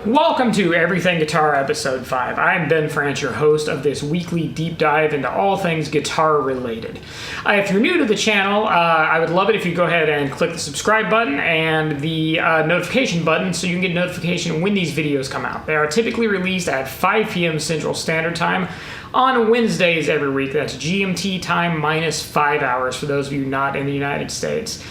Welcome to Everything Guitar Episode 5. I'm Ben France, your host of this weekly deep dive into all things guitar related. If you're new to the channel, I would love it if you go ahead and click the subscribe button and the notification button so you can get notification when these videos come out. They are typically released at 5 p.m. Central Standard Time on Wednesdays every week. That's GMT time minus 5 hours for those of you not in the United States.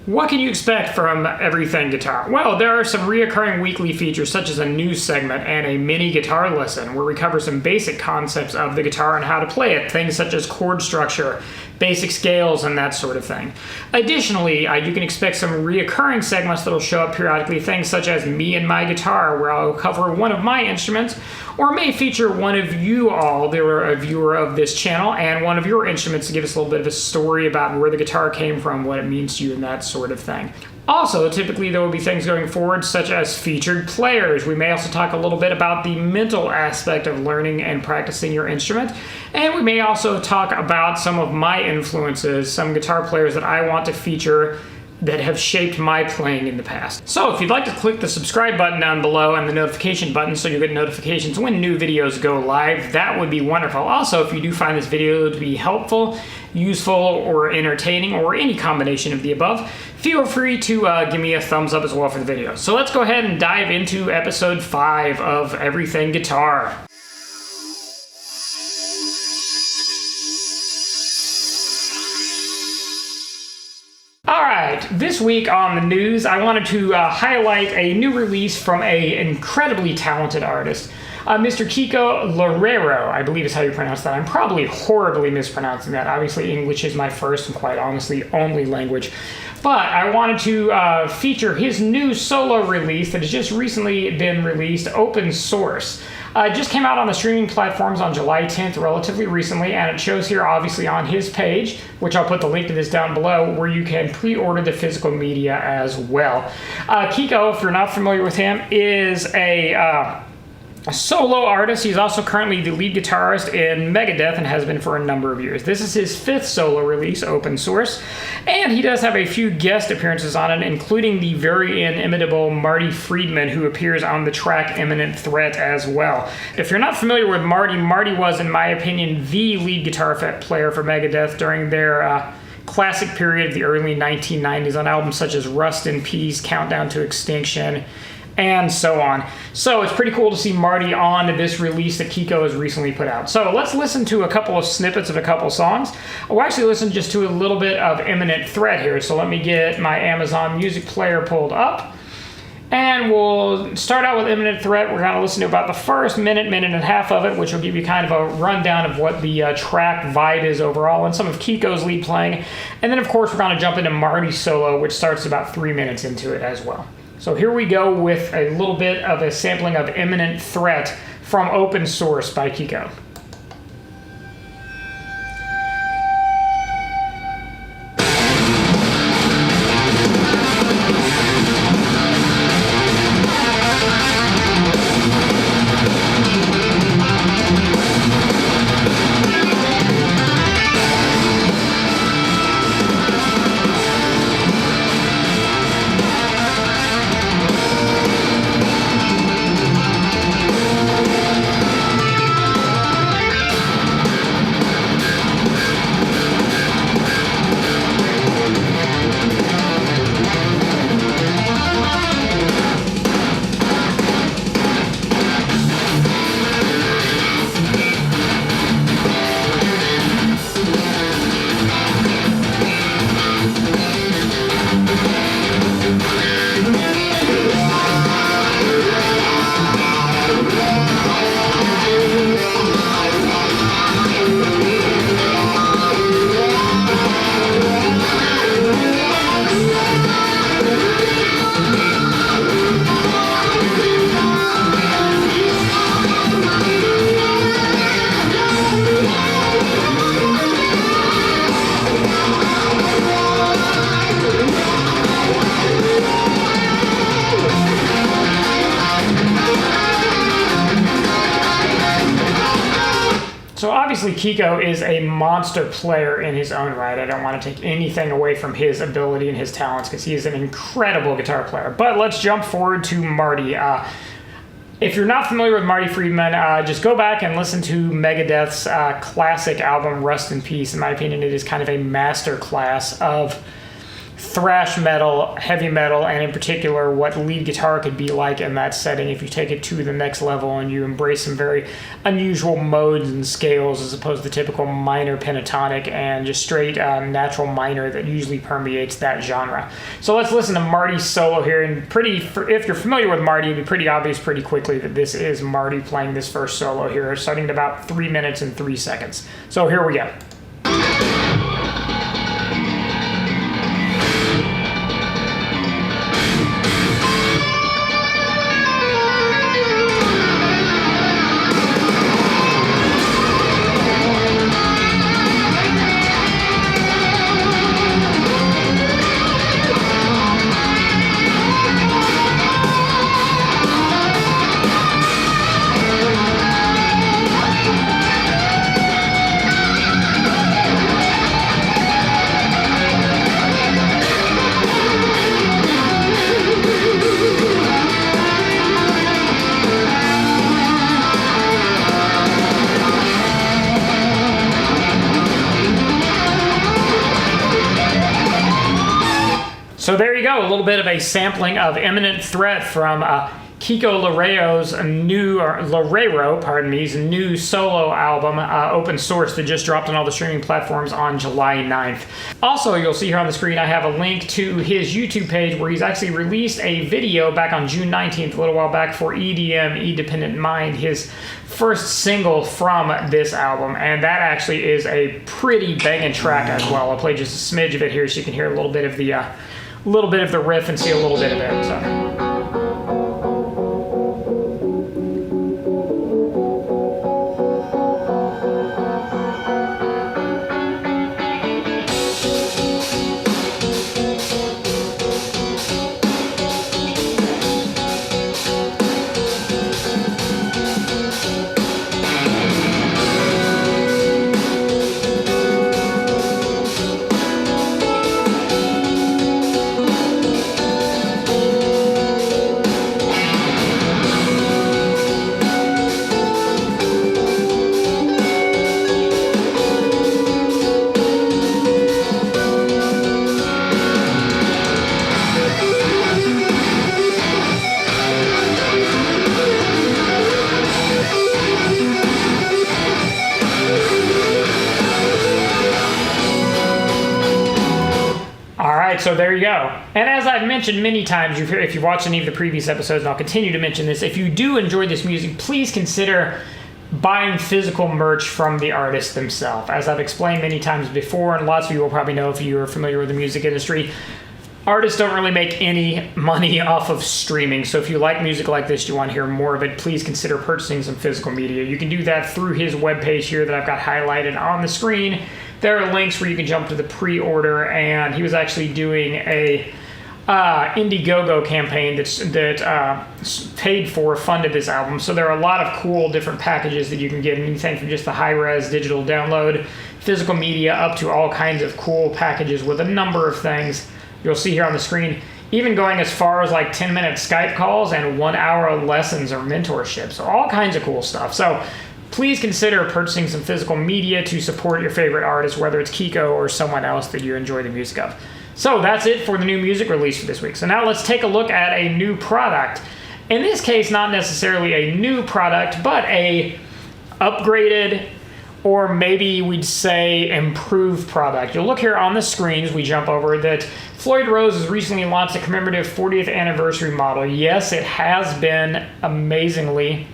What can you expect from Everything Guitar? Well, there are some reoccurring weekly features such as a news segment and a mini guitar lesson where we cover some basic concepts of the guitar and how to play it, things such as chord structure, basic scales, and that sort of thing. Additionally, you can expect some reoccurring segments that will show up periodically, things such as Me and My Guitar, where I'll cover one of my instruments, or may feature one of you all that are a viewer of this channel, and one of your instruments to give us a little bit of a story about where the guitar came from, what it means to you, and that sort of thing. Also, typically there will be things going forward such as featured players. We may also talk a little bit about the mental aspect of learning and practicing your instrument. And we may also talk about some of my influences, some guitar players that I want to feature that have shaped my playing in the past. So if you'd like to click the subscribe button down below and the notification button so you get notifications when new videos go live, that would be wonderful. Also, if you do find this video to be helpful, useful, or entertaining, or any combination of the above, feel free to give me a thumbs up as well for the video. So let's go ahead and dive into episode 5 of Everything Guitar. Alright, this week on the news, I wanted to highlight a new release from an incredibly talented artist, Mr. Kiko Loureiro, I believe is how you pronounce that. I'm probably horribly mispronouncing that. Obviously, English is my first and quite honestly only language. But I wanted to feature his new solo release that has just recently been released, Open Source. It just came out on the streaming platforms on July 10th, relatively recently, and it shows here obviously on his page, which I'll put the link to this down below, where you can pre-order the physical media as well. Kiko, if you're not familiar with him, is a solo artist. He's also currently the lead guitarist in Megadeth and has been for a number of years. This is his 5th solo release, Open Source, and he does have a few guest appearances on it, including the very inimitable Marty Friedman, who appears on the track Imminent Threat as well. If you're not familiar with Marty, Marty was, in my opinion, the lead guitar player for Megadeth during their classic period of the early 1990s on albums such as Rust in Peace, Countdown to Extinction, and so on. So it's pretty cool to see Marty on this release that Kiko has recently put out. So let's listen to a couple of snippets of a couple songs. We'll actually listen just to a little bit of Imminent Threat here. So let me get my Amazon Music player pulled up. And we'll start out with Imminent Threat. We're going to listen to about the first minute and a half of it, which will give you kind of a rundown of what the track vibe is overall and some of Kiko's lead playing. And then, of course, we're going to jump into Marty's solo, which starts about 3 minutes into it as well. So here we go with a little bit of a sampling of Imminent Threat from Open Source by Kiko. obviously Kiko is a monster player in his own right. I don't want to take anything away from his ability and his talents because he is an incredible guitar player. But let's jump forward to Marty. If you're not familiar with Marty Friedman, just go back and listen to Megadeth's classic album, Rust in Peace. In my opinion, it is kind of a master class of thrash metal, heavy metal, and in particular what lead guitar could be like in that setting if you take it to the next level and you embrace some very unusual modes and scales as opposed to typical minor pentatonic and just straight natural minor that usually permeates that genre. So let's listen to Marty's solo here, and if you're familiar with Marty, it'd be pretty obvious pretty quickly that this is Marty playing this first solo here, starting at about 3 minutes and 3 seconds. So here we go. So there you go, a little bit of a sampling of Imminent Threat from Kiko Loureiro's new solo album, Open Source, that just dropped on all the streaming platforms on July 9th. Also, you'll see here on the screen, I have a link to his YouTube page where he's actually released a video back on June 19th, a little while back, for EDM, Independent Mind, his first single from this album, and that actually is a pretty banging track as well. I'll play just a smidge of it here so you can hear a little bit of the riff and see a little bit of it. So. So there you go. And as I've mentioned many times, if you've watched any of the previous episodes, and I'll continue to mention this, if you do enjoy this music, please consider buying physical merch from the artists themselves. As I've explained many times before, and lots of you will probably know if you are familiar with the music industry, artists don't really make any money off of streaming. So if you like music like this, you want to hear more of it, please consider purchasing some physical media. You can do that through his webpage here that I've got highlighted on the screen. There are links where you can jump to the pre-order, and he was actually doing a Indiegogo campaign that funded this album. So there are a lot of cool different packages that you can get, anything from just the high-res digital download, physical media, up to all kinds of cool packages with a number of things you'll see here on the screen, even going as far as like 10-minute Skype calls and 1-hour lessons or mentorship. So all kinds of cool stuff. So please consider purchasing some physical media to support your favorite artist, whether it's Kiko or someone else that you enjoy the music of. So that's it for the new music release for this week. So now let's take a look at a new product. In this case, not necessarily a new product, but a upgraded, or maybe we'd say improved product. You'll look here on the screens, we jump over, that Floyd Rose has recently launched a commemorative 40th anniversary model. Yes, it has been amazingly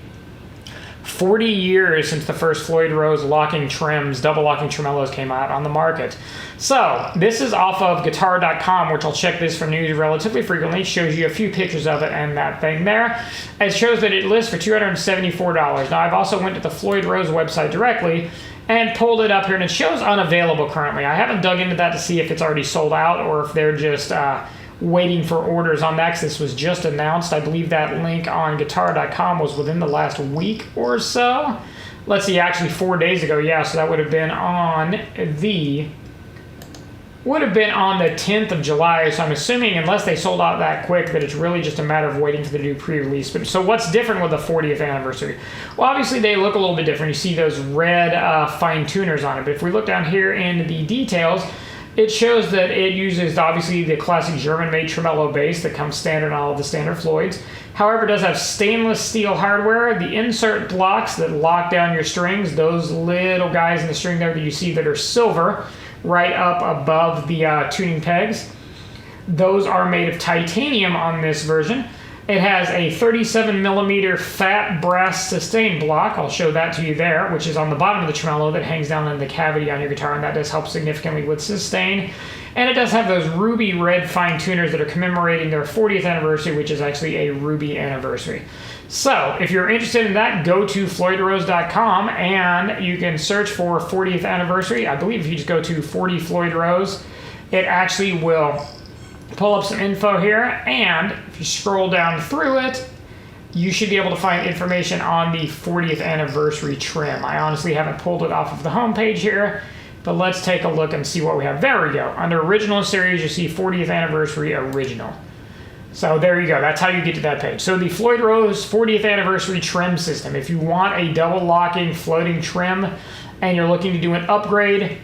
40 years since the first Floyd Rose locking trims, double locking tremolos came out on the market. So this is off of guitar.com, which I'll check this for news relatively frequently. It shows you a few pictures of it and that thing there. It shows that it lists for $274. Now I've also went to the Floyd Rose website directly and pulled it up here, and it shows unavailable currently. I haven't dug into that to see if it's already sold out or if they're just waiting for orders on that because this was just announced. I believe that link on guitar.com was within the last week or so. Let's see, actually 4 days ago. Yeah, so that would have been on the 10th of July. So I'm assuming, unless they sold out that quick, that it's really just a matter of waiting for the new pre-release. But so what's different with the 40th anniversary? Well, obviously they look a little bit different. You see those red fine tuners on it. But if we look down here in the details, it shows that it uses obviously the classic German-made tremolo bass that comes standard on all of the standard Floyds. However, it does have stainless steel hardware. The insert blocks that lock down your strings, those little guys in the string there that you see that are silver, right up above the tuning pegs, those are made of titanium on this version. It has a 37 millimeter fat brass sustain block. I'll show that to you there, which is on the bottom of the tremolo that hangs down in the cavity on your guitar, and that does help significantly with sustain. And it does have those ruby red fine tuners that are commemorating their 40th anniversary, which is actually a ruby anniversary. So if you're interested in that, go to floydrose.com and you can search for 40th anniversary. I believe if you just go to 40 Floyd Rose, it actually will pull up some info here, and if you scroll down through it, you should be able to find information on the 40th anniversary trim. I honestly haven't pulled it off of the homepage here, but let's take a look and see what we have. There we go. Under Original Series, you see 40th Anniversary Original. So there you go. That's how you get to that page. So the Floyd Rose 40th Anniversary Trim System. If you want a double locking floating trim and you're looking to do an upgrade,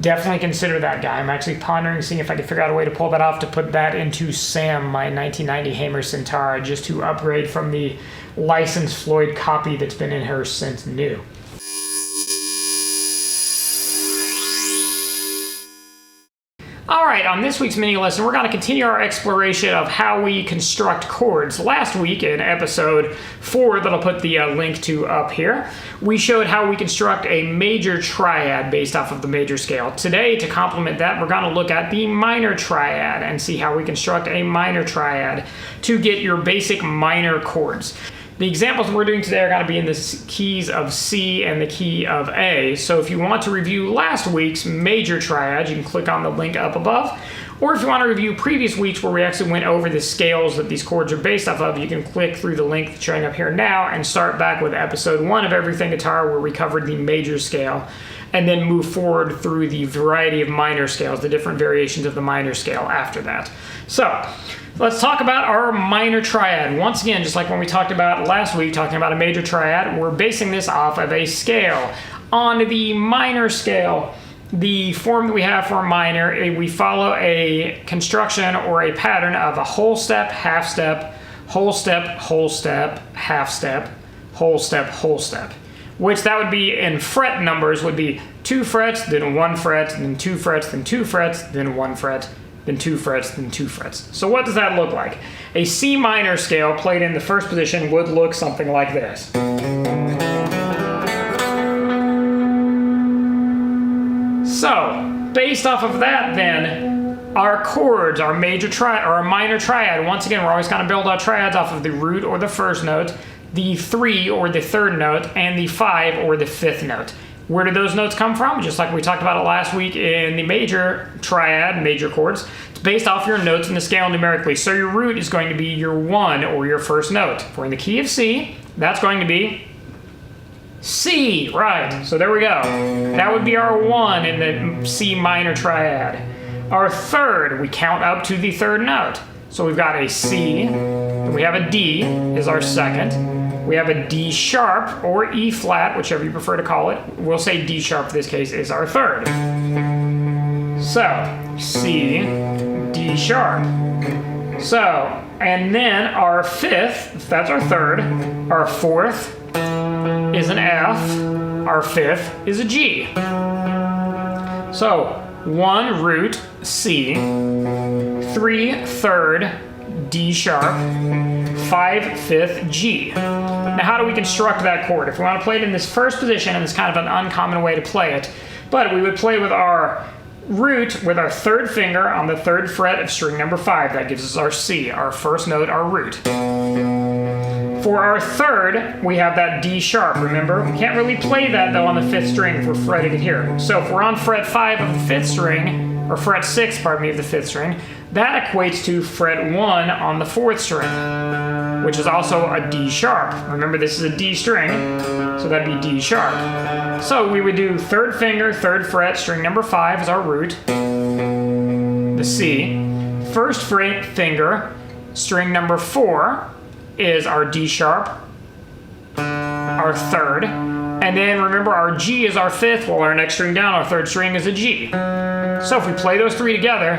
definitely consider that guy. I'm actually pondering seeing if I can figure out a way to pull that off to put that into Sam, my 1990 Hamer Centaur, just to upgrade from the licensed Floyd copy that's been in her since new. All right, on this week's mini lesson, we're going to continue our exploration of how we construct chords. Last week in episode 4, that I'll put the link to up here, we showed how we construct a major triad based off of the major scale. Today, to complement that, we're going to look at the minor triad and see how we construct a minor triad to get your basic minor chords. The examples we're doing today are going to be in the keys of C and the key of A. So if you want to review last week's major triad, you can click on the link up above. Or if you want to review previous weeks where we actually went over the scales that these chords are based off of, you can click through the link that's showing up here now and start back with episode 1 of Everything Guitar, where we covered the major scale, and then move forward through the variety of minor scales, the different variations of the minor scale after that. So let's talk about our minor triad. Once again, just like when we talked about last week, talking about a major triad, we're basing this off of a scale. On the minor scale, the form that we have for a minor, we follow a construction or a pattern of a whole step, half step, whole step, whole step, half step, whole step, whole step. Which that would be in fret numbers would be 2 frets, then 1 fret, then 2 frets, then 2 frets, then 1 fret, then 2 frets, then 2 frets. So what does that look like? A C minor scale played in the first position would look something like this. So, based off of that then, our chords, our major triad, or our minor triad, once again, we're always going to build our triads off of the root or the first note, the 3 or the third note, and the 5 or the 5th note. Where do those notes come from? Just like we talked about it last week in the major triad, major chords, it's based off your notes in the scale numerically. So your root is going to be your 1 or your first note. If we're in the key of C, that's going to be C, right? So there we go. That would be our 1 in the C minor triad. Our third, we count up to the third note. So we've got a C, and we have a D is our second. We have a D sharp or E flat, whichever you prefer to call it. We'll say D sharp in this case is our third. So C, D sharp. So, and then our 5th, that's our third. Our 4th is an F. Our 5th is a G. So 1 root C, 3 third D sharp, 5 5th G. Now how do we construct that chord? If we want to play it in this first position, and it's kind of an uncommon way to play it, but we would play with our root with our third finger on the 3rd fret of string number 5. That gives us our C, our first note, our root. For our third, we have that D sharp, remember? We can't really play that though on the 5th string if we're fretting it here. So if we're on fret 5 of the 5th string, or fret 6, pardon me, of the 5th string, That equates to fret 1 on the 4th string, which is also a D sharp. Remember, this is a D string, so that'd be D sharp. So we would do 3rd finger, 3rd fret, string number 5 is our root, the C. 1st finger, string number 4 is our D sharp, our 3rd. And then remember, our G is our 5th, while our next string down, our 3rd string is a G. So if we play those 3 together,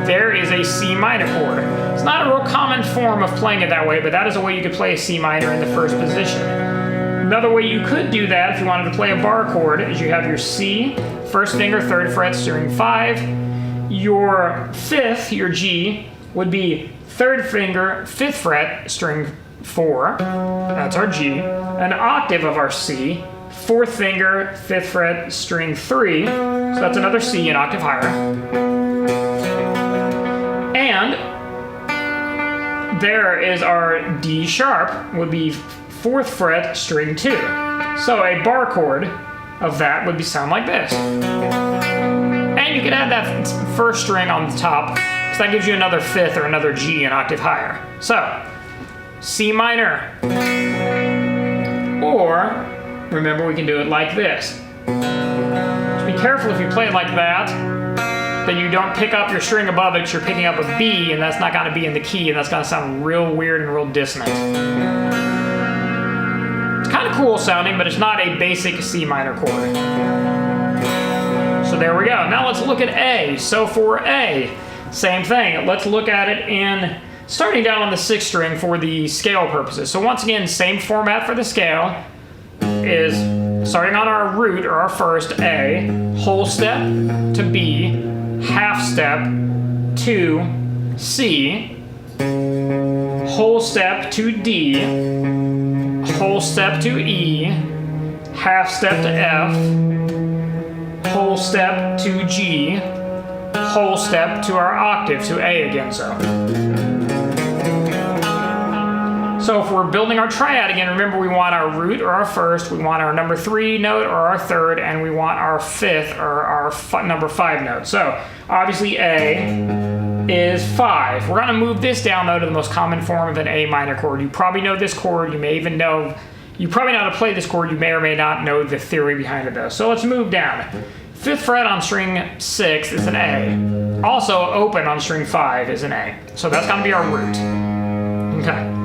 there is a C minor chord. It's not a real common form of playing it that way, but that is a way you could play a C minor in the 1st position. Another way you could do that if you wanted to play a bar chord is you have your C, 1st finger, 3rd fret, string 5. Your 5th, your G, would be 3rd finger, 5th fret, string 4. That's our G. An octave of our C, 4th finger, 5th fret, string 3. So that's another C, an octave higher. And there is our D sharp, would be 4th fret, string 2. So a bar chord of that would sound like this. And you could add that 1st string on the top, because that gives you another 5th or another G, an octave higher. So, C minor. Or, remember, we can do it like this. Just be careful if you play it like that, that you don't pick up your string above it, you're picking up a B, and that's not going to be in the key, and that's going to sound real weird and real dissonant. It's kind of cool sounding, but it's not a basic C minor chord. So there we go. Now let's look at A. So for A, same thing. Let's look at it in starting down on the 6th string for the scale purposes. So once again, same format for the scale is starting on our root or our 1st A, whole step to B, half step to C, whole step to D, whole step to E, half step to F, whole step to G, whole step to our octave, to A again, So if we're building our triad again, remember we want our root or our 1st, we want our number 3 note or our 3rd, and we want our 5th or our number 5 note. So obviously A is 5. We're gonna move this down though to the most common form of an A minor chord. You probably know this chord, you probably know how to play this chord, you may or may not know the theory behind it though. So let's move down. 5th fret on string 6 is an A. Also open on string 5 is an A. So that's gonna be our root. Okay.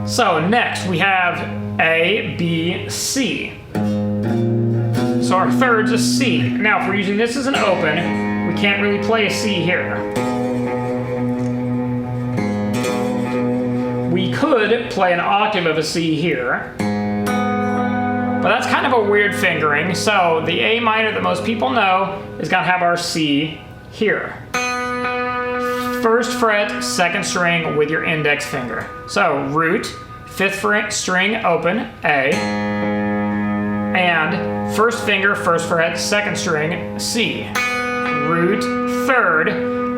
So next we have A, B, C. So our 3rd's a C. Now if we're using this as an open, we can't really play a C here. We could play an octave of a C here, but that's kind of a weird fingering. So the A minor that most people know is gonna have our C here. 1st fret, 2nd string with your index finger. So root, 5th string open, A, and 1st finger, 1st fret, 2nd string, C. Root, 3rd,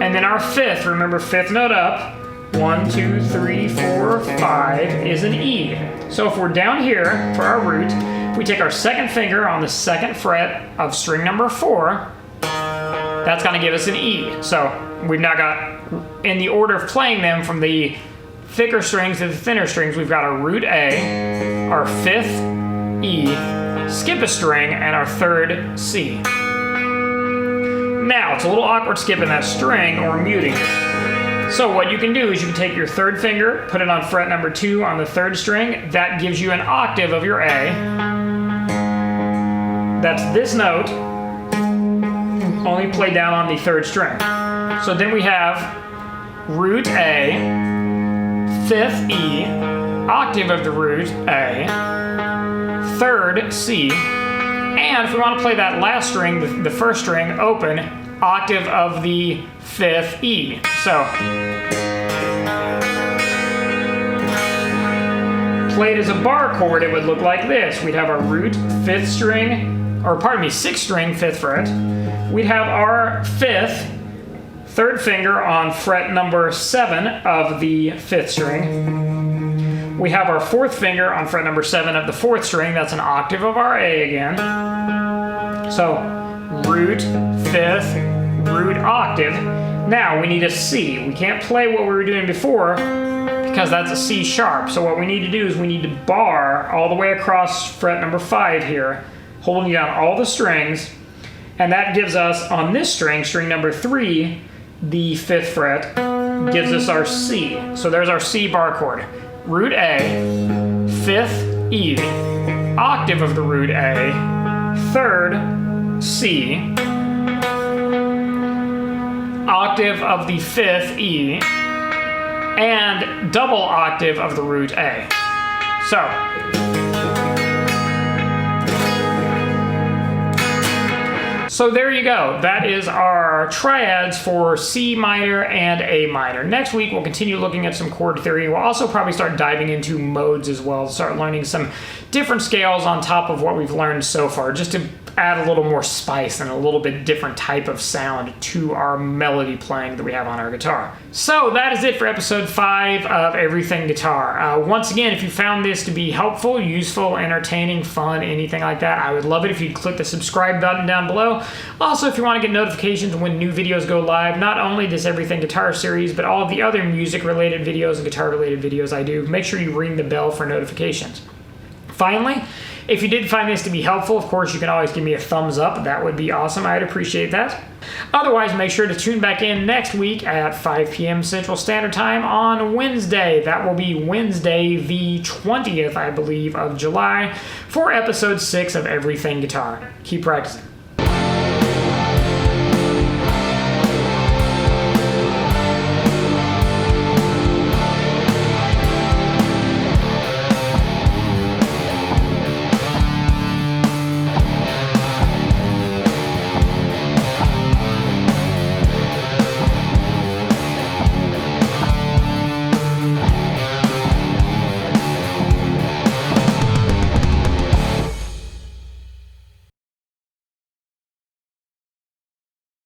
and then our 5th, remember 5th note up, 1, 2, 3, 4, 5 is an E. So if we're down here for our root, if we take our 2nd finger on the 2nd fret of string number 4, that's gonna give us an E. So we've now got, in the order of playing them from the thicker strings to the thinner strings, we've got our root A, our 5th E, skip a string, and our 3rd C. Now, it's a little awkward skipping that string or muting it. So what you can do is you can take your 3rd finger, put it on fret number 2 on the 3rd string. That gives you an octave of your A. That's this note, only played down on the 3rd string. So then we have root A, 5th E, octave of the root A, 3rd C, and if we want to play that last string, the 1st string open, octave of the 5th E. So played as a bar chord, it would look like this. We'd have our root, 5th string, or pardon me, 6th string, 5th fret. We'd have our 5th, 3rd finger on fret number 7 of the 5th string. We have our 4th finger on fret number 7 of the 4th string. That's an octave of our A again. So root, fifth, root octave. Now we need a C. We can't play what we were doing before because that's a C sharp. So what we need to do is we need to bar all the way across fret number 5 here, holding down all the strings, and that gives us on this string, string number 3, the 5th fret, gives us our C. So there's our C bar chord. Root A, 5th E, octave of the root A, 3rd C, octave of the 5th E, and double octave of the root A. So there you go. That is our triads for C minor and A minor. Next week, we'll continue looking at some chord theory. We'll also probably start diving into modes as well, start learning some different scales on top of what we've learned so far, just to add a little more spice and a little bit different type of sound to our melody playing that we have on our guitar. So that is it for episode 5 of Everything Guitar. Once again, if you found this to be helpful, useful, entertaining, fun, anything like that, I would love it if you'd click the subscribe button down below. Also, if you want to get notifications when new videos go live, not only this Everything Guitar series, but all of the other music-related videos and guitar-related videos I do, make sure you ring the bell for notifications. Finally, if you did find this to be helpful, of course, you can always give me a thumbs up. That would be awesome. I'd appreciate that. Otherwise, make sure to tune back in next week at 5 p.m. Central Standard Time on Wednesday. That will be Wednesday, the 20th, I believe, of July, for episode 6 of Everything Guitar. Keep practicing.